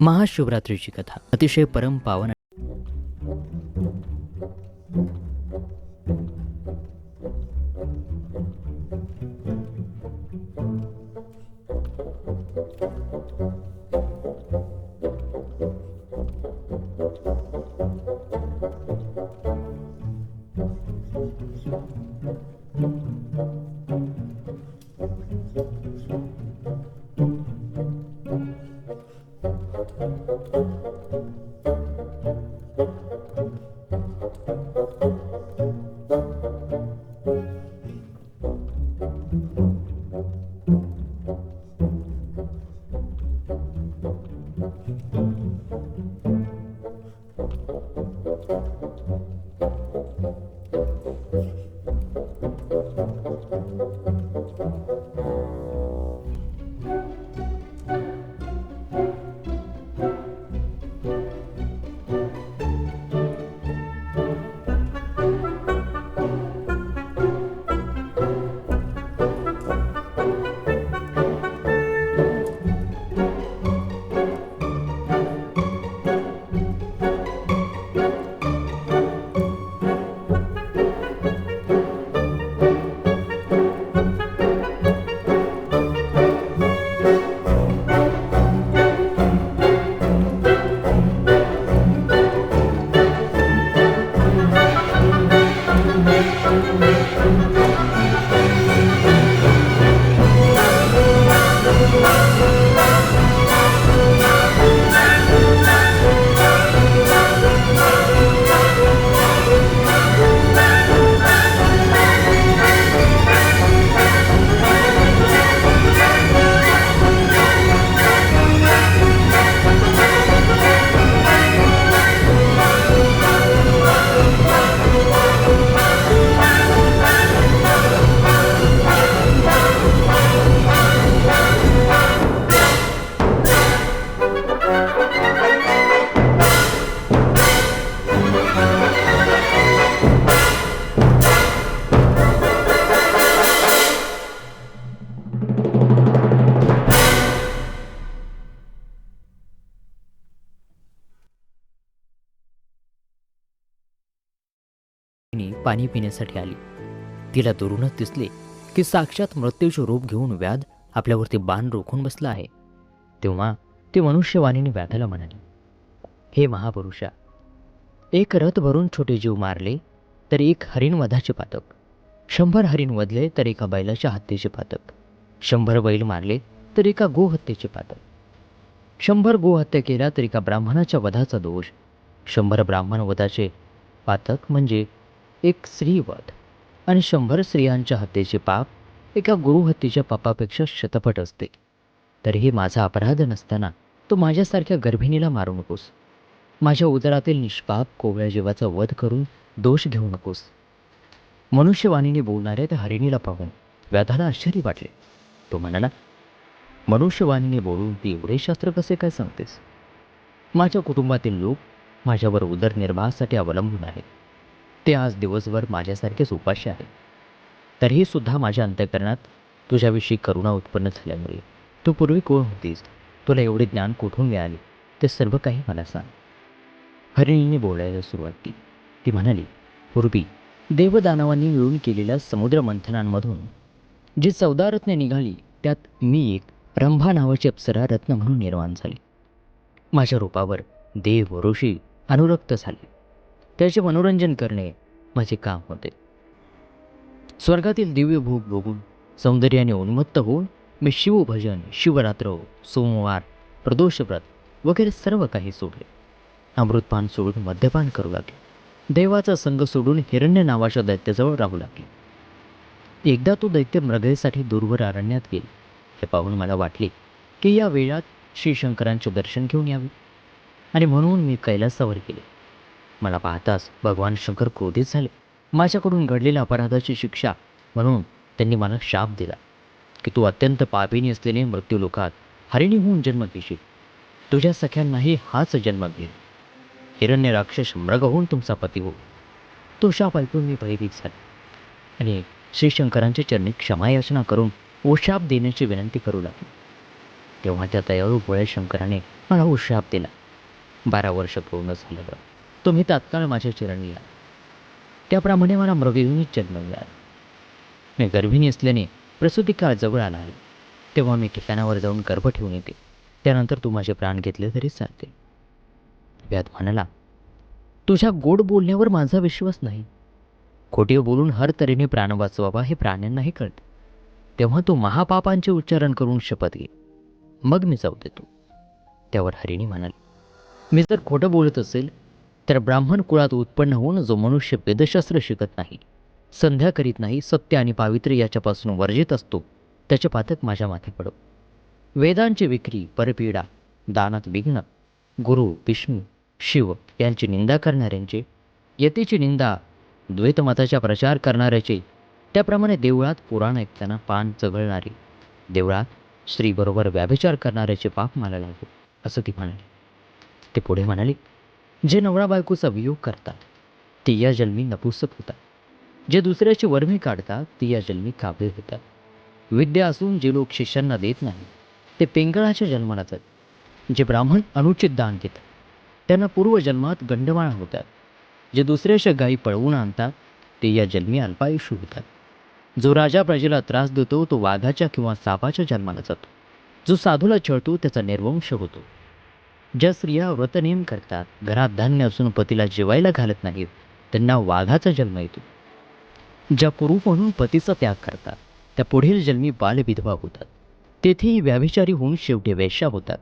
महाशिवरात्रीची कथा अतिशय परम पावन. पाणी पिण्यासाठी आली. तिला दुरूनच दिसले की साक्षात मृत्यूचे रूप घेऊन व्याध आपल्यावरती बाण रोखून बसला आहे. तेव्हा ती मनुष्यवाणीने व्याधाला म्हणाली, हे महापुरुषा, एक रथ भरून छोटे जीव मारले तर एक हरिण वधाचे पातक, 100 हरिण वधले तर एका बैलाच्या हत्येचे पातक, 100 बैल मारले तर एका गोहत्येचे पातक, 100 गोहत्या केल्या तर एका ब्राह्मणाच्या वधाचा दोष, 100 ब्राह्मण वधाचे पातक म्हणजे एक स्त्रीवध, आणि 100 स्त्रियांच्या हत्येचे पाप एका गुरुहत्येच्या पापापेक्षा शतपट असते. तरीही माझा अपराध नसताना तो माझ्यासारख्या गर्भिणीला मारू नकोस. माझ्या उदरातील निष्पाप कोवळ्या जीवाचा वध करून दोष घेऊ नकोस. मनुष्यवाणीने बोलणाऱ्या त्या हरिणीला पाहून व्याधाला आश्चर्य वाटले. तो म्हणाला, मनुष्यवाणीने बोलून ती एवढे शास्त्र कसे काय सांगतेस? माझ्या कुटुंबातील लोक माझ्यावर उदरनिर्वाहासाठी अवलंबून आहेत. ते आज दिवसभर माझ्यासारखेच उपाशी आहेत. तरीही सुद्धा माझ्या अंतःकरणात तुझ्याविषयी करुणा उत्पन्न झाल्यामुळे तू पूर्वी कोण होतीस, तुला एवढे ज्ञान कुठून मिळाले, ते सर्व काही मला सांग. हरिणीने बोलायला सुरुवात केली. ती म्हणाली, पूर्वी देवदानवांनी मिळून केलेल्या समुद्र मंथनांमधून जी 14 रत्ने निघाली, त्यात मी एक रंभा नावाची अप्सरा रत्न म्हणून निर्माण झाली. माझ्या रूपावर देव ऋषी अनुरक्त झाले. त्याचे मनोरंजन करणे माझे काम होते. स्वर्गातील दिव्य भोग भोगून सौंदर्याने उन्मत्त होऊन मी शिवभजन, शिवरात्र, सोमवार, प्रदोषव्रत वगैरे सर्व काही सोडले. अमृतपान सोडून मद्यपान करू लागले. देवाचा संग सोडून हिरण्य नावाच्या दैत्याजवळ राहू लागले. एकदा तो दैत्य मृगेसाठी दूरवर अरण्यात गेले. हे पाहून मला वाटले की या वेळात श्री शंकरांचे दर्शन घेऊन यावे, आणि म्हणून मी कैलासावर गेले. मला पाहताच भगवान शंकर क्रोधित झाले. माझ्याकडून घडलेल्या अपराधाची शिक्षा म्हणून त्यांनी मला शाप दिला की तू अत्यंत पापिनी असलेले मृत्यूलोकात हरिणी होऊन जन्म घेशील. तुझ्या सख्यांनाही हाच जन्म घेईल. हिरण्य राक्षस मृग होऊन तुमचा पती हो. तो शाप ऐकून मी भयभीत झाले आणि श्रीशंकरांच्या चरणी क्षमायाचना करून व शाप देण्याची विनंती करू लागले. तेव्हा त्या दयाळू भोळ्या शंकराने मला उशाप दिला. 12 वर्ष पूर्ण झालं. तुम्ही तात्काळ माझ्या चरणी या. त्याप्रमाणे मला मृगयोनीत जन्म मिळाला. मी गर्भिणी असल्याने प्रसूती काळ जवळ आला आहे. तेव्हा मी ठिकाणावर जाऊन गर्भ ठेवून येते. त्यानंतर तू माझे प्राण घेतले तरी चालते. व्याध म्हणाला, तुझ्या गोड बोलण्यावर माझा विश्वास नाही. खोटे बोलून हर तऱ्हेने प्राण वाचवावा हे प्राण्यांनाही कळतं. तेव्हा तू महापापांचे उच्चारण करून शपथ घे, मग मी जाऊ देतो. त्यावर हरिणी म्हणाली, मी जर खोटं बोलत असेल तर ब्राह्मण कुळात उत्पन्न होऊन जो मनुष्य वेदशास्त्र शिकत नाही, संध्या करीत नाही, सत्य आणि पावित्र्य याच्यापासून वर्जित असतो, त्याचे पातक माझ्या माथे पडो. वेदांची विक्री, परपीडा, दानात विघ्न, गुरु विष्णू शिव यांची निंदा करणाऱ्यांचे, यतीची निंदा, द्वैतमताचा प्रचार करणाऱ्याचे, त्याप्रमाणे देवळात पुराण ऐकताना पान चघळणारे, देवळात स्त्रीबरोबर व्याभिचार करणाऱ्याचे पाप मला लागू, असं ती म्हणाली. ते पुढे म्हणाली, जे नवरा बायकोचा वियोग करतात ते या जन्मी नपुसक होतात. जे दुसऱ्याची वर्मी काढतात ती या जन्मी काबीर होतात. विद्या असून जे लोक शिष्यांना देत नाही ते पेंगळाच्या जन्माला जातात. जे ब्राह्मण अनुचित दान देतात त्यांना पूर्वजन्मात गंडमाळा होतात. जे दुसऱ्याच्या गायी पळवून आणतात ते या जन्मी अल्पायुष्य होतात. जो राजा प्रजेला त्रास देतो तो वाघाच्या किंवा सापाच्या जन्माला जातो. जो साधूला छळतो त्याचा निर्वंश होतो. ज्या स्त्रिया व्रतनेम करतात, घरात धान्य असून पतीला जेवायला घालत नाहीत, त्यांना वाघाचा जन्म येतो. ज्या कुरूप म्हणून पतीचा त्याग करतात त्या पुढील जन्मी बालविधवा होतात. तेथेही व्याभिचारी होऊन शेवटी वेश्या होतात.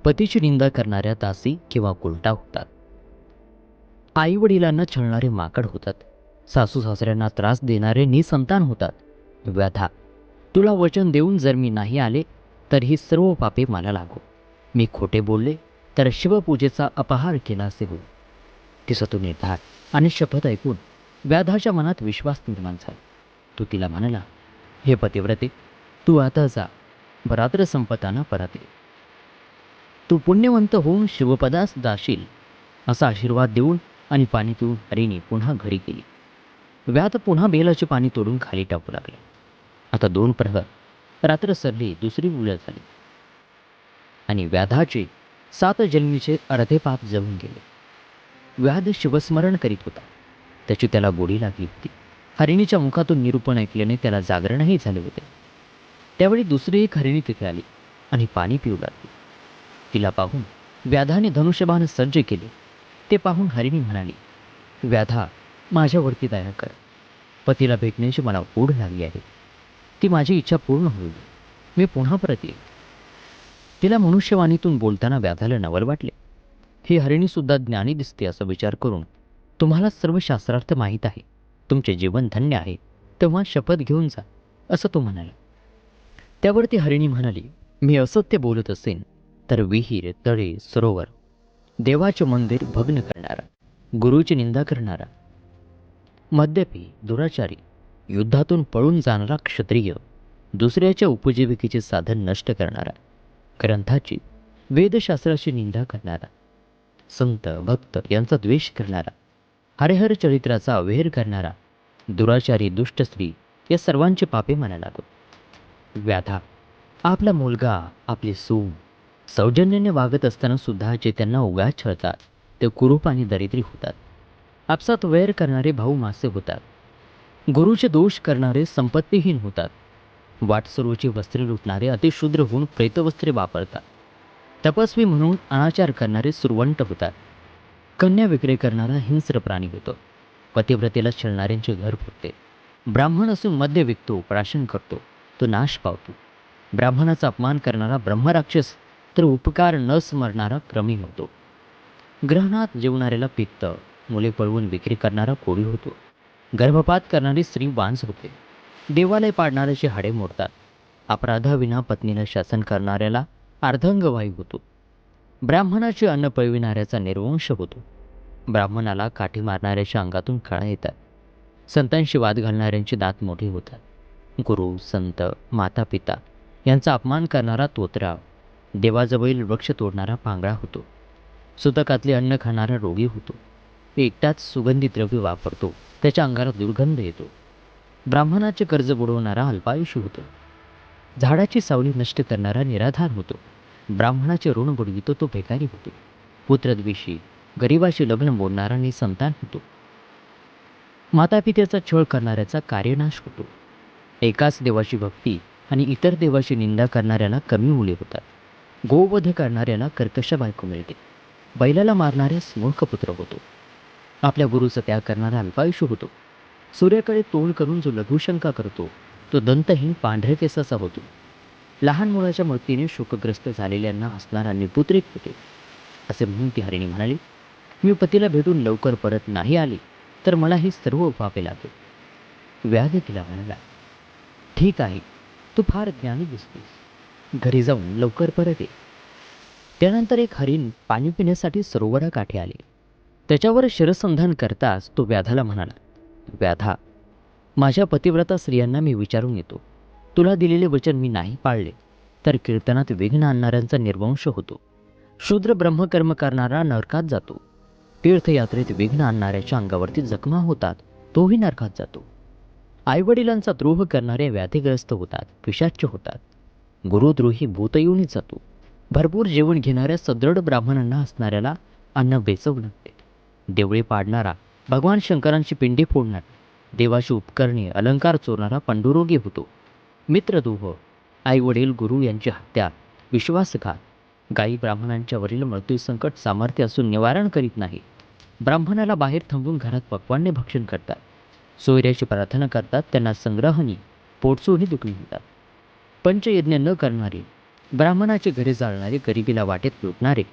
पतीची निंदा करणाऱ्या दासी किंवा उलटा होतात. आई वडिलांना छळणारे माकड होतात. सासू सासऱ्यांना त्रास देणारे निसंतान होतात. व्याधा, तुला वचन देऊन जर मी नाही आले तर ही सर्व पापे मला लागो. मी खोटे बोलले तर शिवपूजेचा अपहार केला असे होईल. तिचा तो निर्धार आणि शपथ ऐकून व्याधाच्या मनात विश्वास निर्माण झाला. तो तिला म्हणाला, हे पतिव्रते, तू आता जा, रात्र संपताना परत ये. तू पुण्यवंत होऊन शिवपदास जाशील, असा आशीर्वाद देऊन आणि पाणी पिऊन हरिणी पुन्हा घरी गेली. व्याध पुन्हा बेलाचे पाणी तोडून खाली टाकू लागले. आता 2 प्रहर रात्र सरली, दुसरी उलट झाली आणि व्याधाचे 7 जन्मीचे अर्धे पाप जळून गेले. व्याध शिवस्मरण करीत होता. त्याची त्याला गोडी लागली होती. हरिणीच्या मुखातून निरूपण ऐकल्याने त्याला जागरणही झाले होते. त्यावेळी दुसरी एक हरिणी तिथे आली आणि पाणी पिऊ लागली. तिला पाहून व्याधाने धनुष्यबाण सज्ज केले. ते पाहून हरिणी म्हणाली, व्याधा, माझ्यावरती दया कर. पतीला भेटण्याची मला ओढ लागली आहे. ती माझी इच्छा पूर्ण होईल. मी पुन्हा परत येईल. तिला मनुष्यवाणीतून बोलताना व्याधाला नवल वाटले. ही हरिणीसुद्धा ज्ञानी दिसते असा विचार करून, तुम्हाला सर्व शास्त्रार्थ माहीत आहे, तुमचे जीवन धन्य आहे, तेव्हा शपथ घेऊन जा, असं तो म्हणाला. त्यावर ती हरिणी म्हणाली, मी असत्य बोलत असेन तर विहीर, तळे, सरोवर, देवाचे मंदिर भग्न करणारा, गुरुची निंदा करणारा, मद्यपी, दुराचारी, युद्धातून पळून जाणारा क्षत्रिय, दुसऱ्याच्या उपजीविकेचे साधन नष्ट करणारा, ग्रंथाची, वेदशास्त्राची निंदा करणारा, संत भक्त यांचा द्वेष करणारा, हरिहर चरित्राचा अवेर करणारा, दुराचारी, दुष्ट स्त्री या सर्वांची पापे मला लागो. व्याधा, आपला मुलगा, आपली सून सौजन्याने वागत असताना सुद्धा जे त्यांना उगाच छळतात ते कुरूप आणि दरिद्री होतात. आपसात वैर करणारे भाऊ मासे होतात. गुरुचे दोष करणारे संपत्तीहीन होतात. वाटसरूची वस्त्रे लुटणारे अतिशूद्र होऊन प्रेतवस्त्रे वापरतात. तपस्वी म्हणून अनाचार करणारे सुरवंट होतात. कन्या विक्री करणारा हिंस्र प्राणी होतो. पतिव्रतेला छळणाऱ्यांचे घर फुटते. ब्राह्मण असून मद्य विकतो, प्राशन करतो, तो नाश पावतो. ब्राह्मणाचा अपमान करणारा ब्रह्मराक्षस तर उपकार न स्मरणारा क्रमी होतो. ग्रहणात जेवणाऱ्याला पित्त, मुले पळवून विक्री करणारा कोळी होतो. गर्भपात करणारी स्त्री वांस होते. देवालय पाडणाऱ्याची हाडे मोडतात. अपराधाविना पत्नीला शासन करणाऱ्याला अर्धांगवायू होतो. ब्राह्मणाचे अन्न पळविणाऱ्याचा निर्वंश होतो. ब्राह्मणाला काठी मारणाऱ्याच्या अंगातून कळा येतात. संतांशी वाद घालणाऱ्यांचे दात मोठे होतात. गुरु, संत, माता पिता यांचा अपमान करणारा तोतरा, देवाजवळील वृक्ष तोडणारा पांगळा होतो. सुतकातले अन्न खाणारा रोगी होतो. एकटाच सुगंधी द्रव्य वापरतो, त्याच्या अंगाला दुर्गंध येतो. ब्राह्मणाचे कर्ज बुडवणारा अल्पायुषी होतो. झाडाची सावली नष्ट करणारा निराधार होतो. ब्राह्मणाचे ऋण बुडवितो तो भिकारी होतो. पुत्रद्वेषी गरिबाशी लग्न मोडणारा निसंतान होतो. मातापित्याचा छळ करणाऱ्याचा कार्यनाश होतो. एकाच देवाची भक्ती आणि इतर देवाची निंदा करणाऱ्याला कमी मुले होतात. गोवध करणाऱ्याला कर्कश बायको मिळते. बैलाला मारणाऱ्यास मूर्ख पुत्र होतो. आपल्या गुरुचा त्याग करणारा अल्पायुष्य होतो. सूर्याकडे तोंड करून जो लघुशंका करतो तो दंतहीन पांढरे केसाचा होतो. लहान मुलाच्या मृत्यूने शोकग्रस्त झालेल्यांना हसणारा निपुत्रिक होतो. असे म्हणून ती हरिणी म्हणाली, मी पतीला भेटून लवकर परत नाही आली तर मला ही सर्व पापे लागेल. व्याध तिला म्हणाला, ठीक आहे, तू फार ज्ञानी दिसतेस, घरी जाऊन लवकर परत ये. त्यानंतर एक हरिण पाणी पिण्यासाठी सरोवराकाठी आले. त्याच्यावर शिरसंधान करताच तो व्याधाला म्हणाला, व्याधा, माझ्या पतिव्रता स्त्रियांना मी विचारून येतो, तुला दिलेले वचन मी नाही पाळले तर कीर्तनात विघ्न आणणाऱ्यांचा निर्वंश होतो. शूद्र ब्रह्मकर्म करणारा नरकात जातो. तीर्थयात्रेत विघ्न आणणाऱ्याच्या अंगावरती जखमा होतात, तोही नरकात जातो. आईवडिलांचा द्रोह करणारे व्याधीग्रस्त होतात, पिशाच्य होतात. गुरुद्रोही भूतयोनीत जातो. भरपूर जेवण घेणाऱ्या सदृढ ब्राह्मणांना असणाऱ्याला अन्न बेचव लागते. देवळे पाडणारा, भगवान शंकरांची पिंडी फोडणारा, देवाची उपकरणे अलंकार चोरणारा पंडुरोगी होतो. मित्रद्रोह, आईवडील गुरु यांची हत्या, विश्वासघात, गायी ब्राह्मणांच्या वरील मृत्यू संकट सामर्थ्य असून निवारण करीत नाही. ब्राह्मणाला बाहेर थांबून घरात पक्वान्य भक्षण करतात. सोयऱ्याची प्रार्थना करतात, त्यांना संग्रहणी पोटचोही दुखी होतात. पंचयज्ञ न करणारे, ब्राह्मणाचे घरे जाळणारे, गरिबीला वाटेत लुटणारे,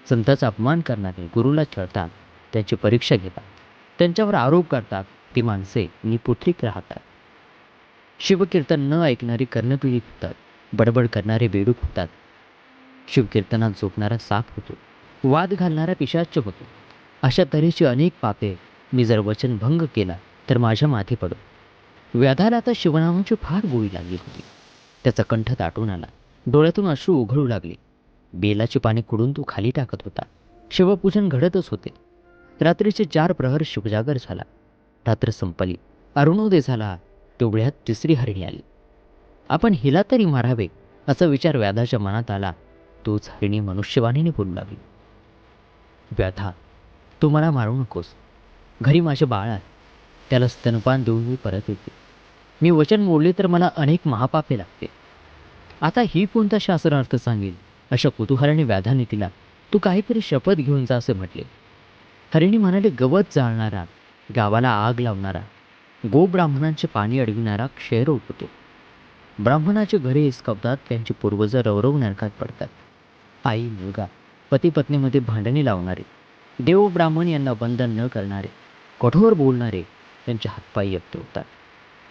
संतांचा अपमान करणारे, गुरुला छळतात, त्यांची परीक्षा घेतात, त्यांच्यावर आरोप करतात, ती माणसे निपुत्रिक राहतात. शिवकीर्तन न ऐकणारी कर्णपिढी होतात. बडबड करणारे बेडूक होतात. शिवकीर्तनात झोपणारा साप होतो. वाद घालणारा पिशाच्य होतो. अशा तऱ्हेची अनेक पापे मी जर वचनभंग केला तर माझ्या माथी पडो. व्याधाला आता शिवनामाची फार गोळी लागली होती. त्याचा कंठ दाटून आला. डोळ्यातून अश्रू उघळू लागले. बेलाची पाने कुडून तो खाली टाकत होता. शिवपूजन घडतच होते. रात्रीचे 4 प्रहर शिवजागर झाला. रात्र संपली. अरुणोदय झाला. तेवढ्यात तिसरी हरिणी आली. आपण हिला तरी मारावे असा विचार व्याधाच्या मनात आला. तोच हरिणी मनुष्यवाणीने बोलू लागली, व्याधा, तू मला मारू नकोस. घरी माझे बाळ आहे. त्याला स्तनपान देऊन मी परत येते. मी वचन मोडले तर मला अनेक महापापे लागते. आता ही कोणता शास्त्रार्थ सांगेल. अशा कुतूहलाने व्याधाने तिला, तू काहीतरी शपथ घेऊन जा असे म्हटले. हरिणी म्हणाले, गवत जाळणारा, गावाला आग लावणारा, गोब्राह्मणांचे पाणी अडविणारा क्षयरोग होतो. ब्राह्मणाचे घरे हिसकावतात, त्यांची पूर्वज रवरव नरकात पडतात. आई मुलगा, पती पत्नीमध्ये भांडणे लावणारे, देव ब्राह्मण यांना बंधन न करणारे, कठोर बोलणारे, त्यांचे हातपाय व्यक्त होतात.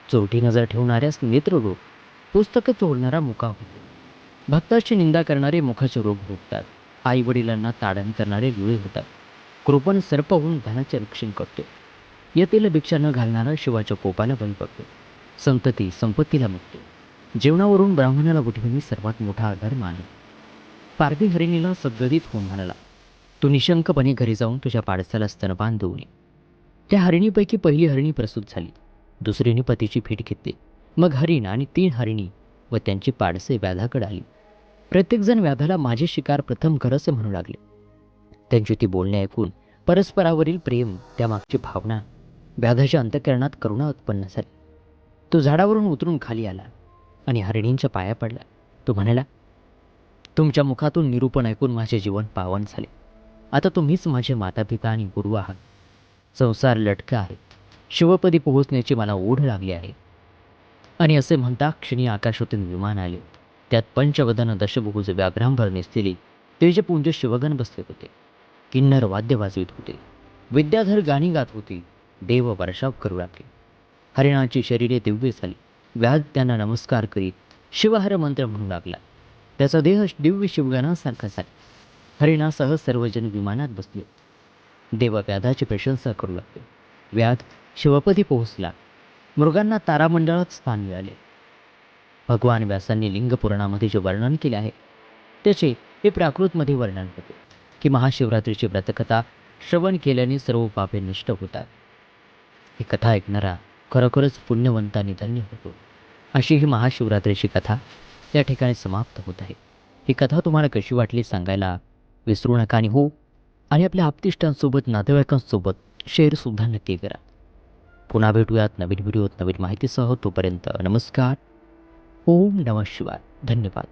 चोरटी नजर ठेवणाऱ्यास नेत्ररोग, पुस्तकं चोरणारा मुका होतो. भक्ताची निंदा करणारे मुखाचे रोग भोगतात. आई वडिलांना ताडण करणारे डोळे होतात. कृपण सर्प होऊन धनाचे रक्षण करतो. येतील भिक्षा न घालणारा शिवाच्या कोपाला बळी पडतो. संतती संपत्तीला मुकतो. जेवणावरून ब्राह्मणाला उठविणे सर्वात मोठा आधार मानतो. पारधी हरिणीला सद्गदित होऊन म्हणाला, तू निशंकपणे घरी जाऊन तुझ्या पाडसाला स्तनपान देऊ नये. त्या हरिणीपैकी पहिली हरिणी प्रसूत झाली. दुसरीने पतीची भेट घेतली. मग हरिण आणि 3 हरिणी व त्यांची पाडसे व्याधाकडे आली. प्रत्येकजण व्याधाला माझे शिकार प्रथम कर असे म्हणू लागले. त्यांची ती बोलणे ऐकून परस्परावरील प्रेम, त्यामागची भावना, व्याधाच्या अंतःकरणात करुणा उत्पन्न झाली. तो झाडावरून उतरून खाली आला आणि हरिणींच्या पाया पडला. तो म्हणाला, तुमच्या मुखातून निरूपण ऐकून माझे जीवन पावन झाले. आता तुम्हीच माझे मातापिता आणि गुरु आहात. संसार लटका आहे. शिवपदी पोहोचण्याची मला ओढ लागली आहे. आणि असे म्हणता क्षणी आकाशातून विमान आले. त्यात पंचवदन दशभुज व्याघ्रांभर नेसलेली तेजपुंज शिवगण बसले होते. किन्नर वाद्य वाजवित होते. विद्याधर गाणी गात होती. देव वर्षाव करू लागले. हरिणाची शरीरे दिव्य झाली. व्याध त्यांना नमस्कार करीत शिवहर मंत्र म्हणू लागला. त्याचा देह दिव्य शिवगणासारखा झाला. हरिणासह सर्वजण विमानात बसले. देव व्याधाची प्रशंसा करू लागले. व्याध शिवपदी पोहोचला. मृगांना तारामंडळात स्थान मिळाले. भगवान व्यासांनी लिंगपुराणामध्ये जे वर्णन केले आहे त्याचे हे प्राकृतमध्ये वर्णन होते की महाशिवरात्रीची व्रतकथा श्रवण केल्याने सर्व पापे नष्ट होतात. ही कथा ऐकणारा खरोखरच पुण्यवंतांनी धन्य होतो. अशी ही महाशिवरात्रीची कथा या ठिकाणी समाप्त होत आहे. ही कथा तुम्हाला कशी वाटली सांगायला विसरू नका आणि हो, आणि आपल्या आप्तेष्टांसोबत नातेवाईकांसोबत शेअरसुद्धा नक्की करा. पुन्हा भेटूयात नवीन व्हिडिओत नवीन माहितीसह. तोपर्यंत नमस्कार. ओम नमः शिवाय. धन्यवाद.